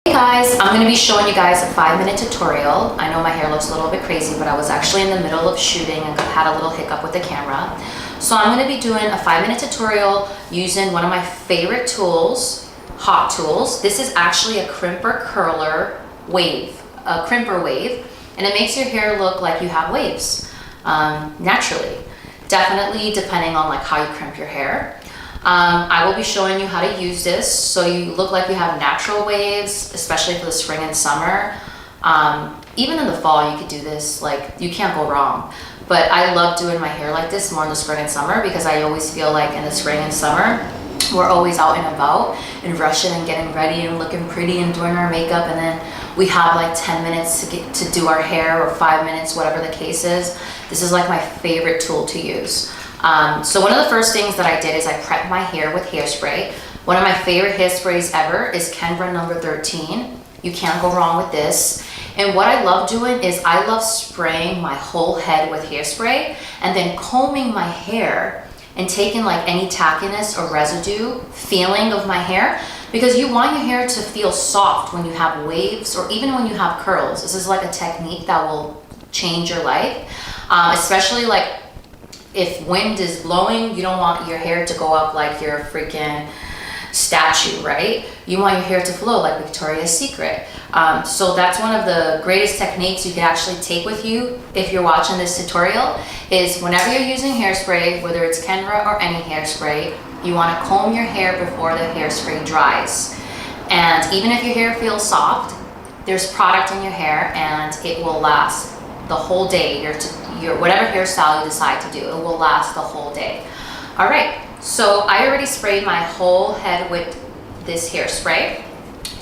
Hey guys, I'm going to be showing you guys a 5-minute tutorial. I know my hair looks a little bit crazy, but I was actually in the middle of shooting and had a little hiccup with the camera. So I'm going to be doing a 5-minute tutorial using one of my favorite tools, hot tools. This is actually a crimper curler wave, a crimper wave, and it makes your hair look like you have waves naturally. Definitely depending on like how you crimp your hair. I will be showing you how to use this so you look like you have natural waves, especially for the spring and summer. Even in the fall you could do this, like you can't go wrong. But I love doing my hair like this more in the spring and summer because I always feel like in the spring and summer we're always out and about and rushing and getting ready and looking pretty and doing our makeup, and then we have like 10 minutes to do our hair, or 5 minutes, whatever the case is. This is like my favorite tool to use. So one of the first things that I did is I prepped my hair with hairspray. One of my favorite hairsprays ever is Kenra number 13. You can't go wrong with this. And what I love doing is I love spraying my whole head with hairspray and then combing my hair and taking like any tackiness or residue feeling of my hair, because you want your hair to feel soft when you have waves or even when you have curls. This is like a technique that will change your life, especially like if wind is blowing. You don't want your hair to go up like you're a freaking statue, right? You want your hair to flow like Victoria's Secret. So that's one of the greatest techniques you can actually take with you if you're watching this tutorial, is whenever you're using hairspray, whether it's Kenra or any hairspray, you want to comb your hair before the hairspray dries. And even if your hair feels soft, there's product in your hair and it will last the whole day. Your whatever hairstyle you decide to do, it will last the whole day. All right, so I already sprayed my whole head with this hairspray.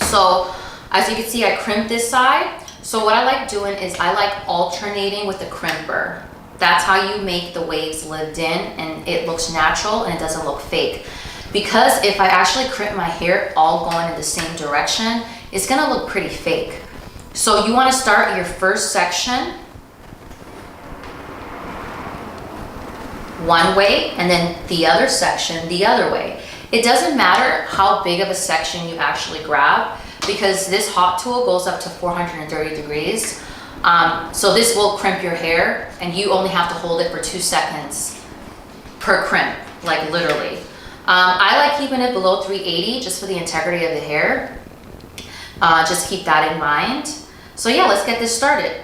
So as you can see, I crimped this side. So what I like doing is I like alternating with the crimper. That's how you make the waves lived in and it looks natural and it doesn't look fake. Because if I actually crimp my hair all going in the same direction, it's gonna look pretty fake. So you wanna start your first section one way and then the other section the other way. It doesn't matter how big of a section you actually grab, because this hot tool goes up to 430 degrees. So this will crimp your hair and you only have to hold it for 2 seconds per crimp, like literally. I like keeping it below 380 just for the integrity of the hair. Just keep that in mind. So yeah, let's get this started.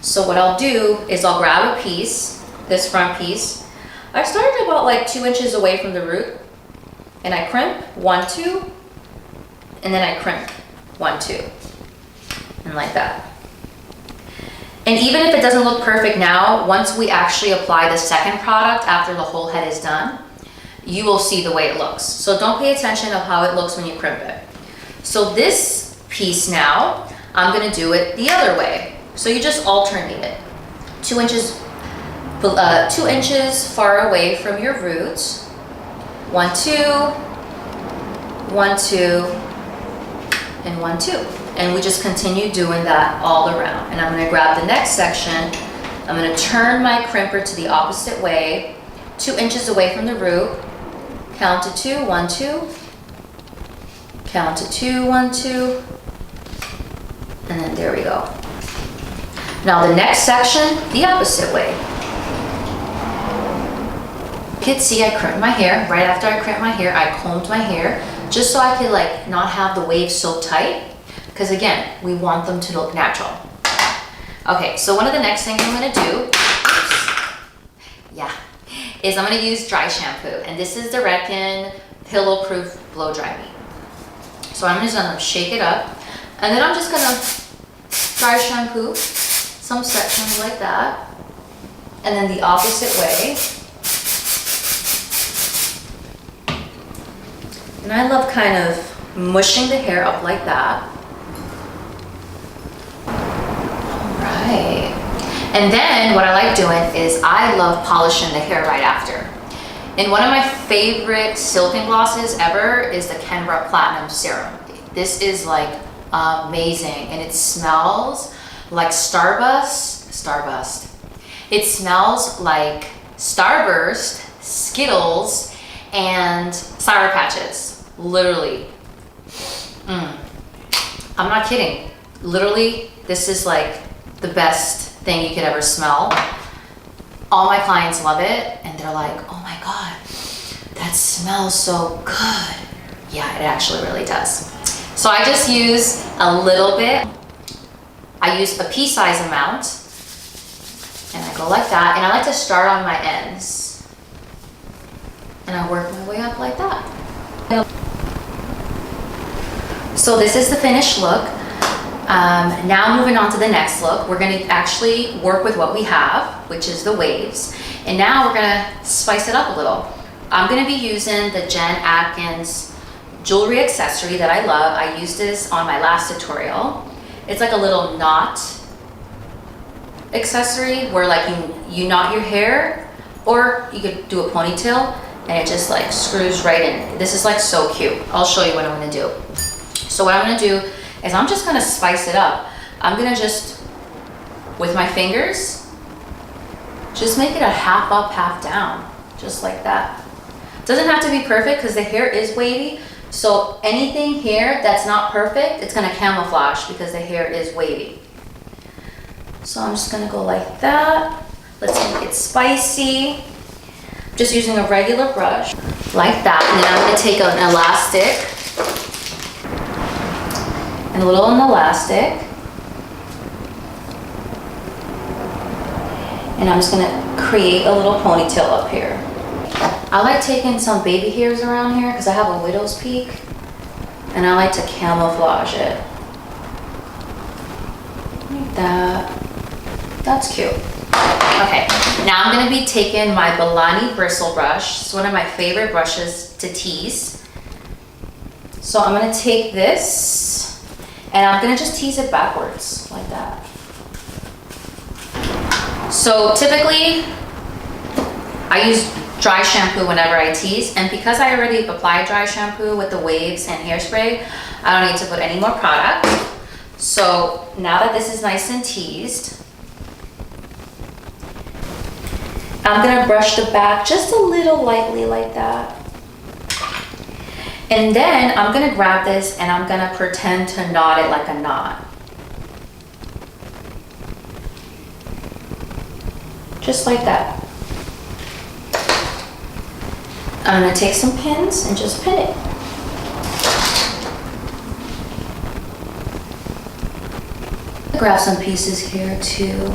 So what I'll do is I'll grab a piece, this front piece. I started about like 2 inches away from the root, and I crimp 1, 2, and then I crimp 1, 2, and like that. And even if it doesn't look perfect now, once we actually apply the second product after the whole head is done, you will see the way it looks. So don't pay attention of how it looks when you crimp it. So this piece now, I'm gonna do it the other way. So you just alternate it. 2 inches far away from your roots. 1, 2, 1, 2, and 1, 2. And we just continue doing that all around. And I'm gonna grab the next section. I'm gonna turn my crimper to the opposite way, 2 inches away from the root. Count to 2, 1, 2. Count to 2, 1, 2. And then there we go. Now the next section, the opposite way. You can see I crimped my hair. Right after I crimped my hair, I combed my hair just so I could like not have the waves so tight, because again, we want them to look natural. Okay, so one of the next things I'm gonna do, is I'm gonna use dry shampoo, and this is the Redken Pillow Proof Blow Dry Me. So I'm just gonna shake it up, and then I'm just gonna dry shampoo some sections like that, and then the opposite way. And I love kind of mushing the hair up like that. All right. And then what I like doing is I love polishing the hair right after. And one of my favorite silken glosses ever is the Kenra Platinum Serum. This is like amazing, and it smells like Starburst. It smells like Starburst, Skittles, and Sour Patches. Literally. I'm not kidding. Literally, this is like the best thing you could ever smell. All my clients love it and they're like, oh my God, that smells so good. Yeah, it actually really does. So I just use a little bit. I use a pea-size amount and I go like that. And I like to start on my ends and I work my way up like that. So this is the finished look. Now moving on to the next look, we're gonna actually work with what we have, which is the waves. And now we're gonna spice it up a little. I'm gonna be using the Jen Atkins jewelry accessory that I love. I used this on my last tutorial. It's like a little knot accessory where like you knot your hair, or you could do a ponytail and it just like screws right in. This is like so cute. I'll show you what I'm gonna do. So what I'm gonna do is I'm just gonna spice it up. I'm gonna just, with my fingers, just make it a half up, half down, just like that. Doesn't have to be perfect because the hair is wavy. So anything here that's not perfect, it's gonna camouflage because the hair is wavy. So I'm just gonna go like that. Let's make it spicy. I'm just using a regular brush, like that. And then I'm gonna take an elastic, and a little on the elastic. And I'm just gonna create a little ponytail up here. I like taking some baby hairs around here because I have a widow's peak and I like to camouflage it. Like that. That's cute. Okay, now I'm gonna be taking my Balani bristle brush. It's one of my favorite brushes to tease. So I'm gonna take this and I'm gonna just tease it backwards like that. So typically I use dry shampoo whenever I tease, and because I already applied dry shampoo with the waves and hairspray, I don't need to put any more product. So now that this is nice and teased, I'm gonna brush the back just a little lightly like that. And then I'm gonna grab this and I'm gonna pretend to knot it like a knot. Just like that. I'm gonna take some pins and just pin it. Grab some pieces here too.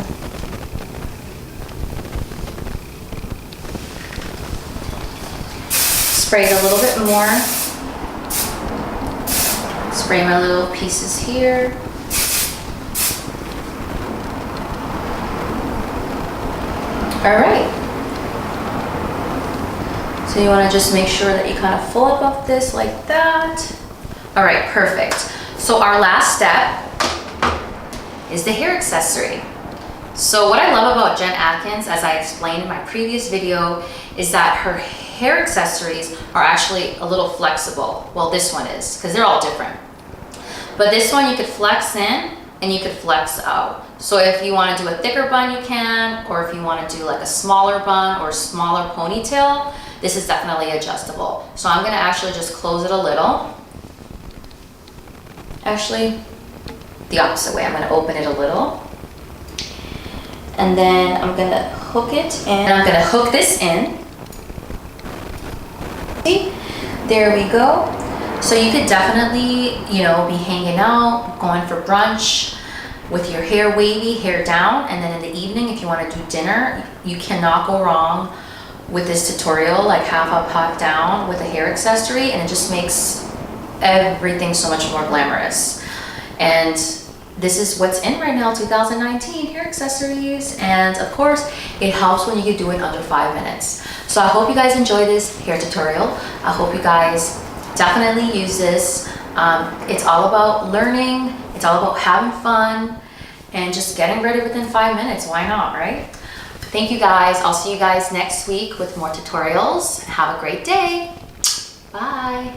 Spray it a little bit more. Spray my little pieces here. All right. So you want to just make sure that you kind of full up this like that. All right, perfect. So our last step is the hair accessory. So what I love about Jen Atkins, as I explained in my previous video, is that her hair accessories are actually a little flexible. Well, this one is, because they're all different. But this one you could flex in and you could flex out. So if you want to do a thicker bun, you can, or if you want to do like a smaller bun or smaller ponytail, this is definitely adjustable. So I'm gonna actually just close it a little. Actually, the opposite way, I'm gonna open it a little. And then I'm gonna hook it in, and I'm gonna hook this in. See, there we go. So you could definitely, you know, be hanging out, going for brunch with your hair wavy, hair down, and then in the evening, if you wanna do dinner, you cannot go wrong with this tutorial, like half up, half down with a hair accessory, and it just makes everything so much more glamorous. And this is what's in right now, 2019, hair accessories. And of course, it helps when you can do it under 5 minutes. So I hope you guys enjoy this hair tutorial. I hope you guys definitely use this. It's all about learning. It's all about having fun and just getting ready within 5 minutes. Why not, right? Thank you guys. I'll see you guys next week with more tutorials. Have a great day. Bye.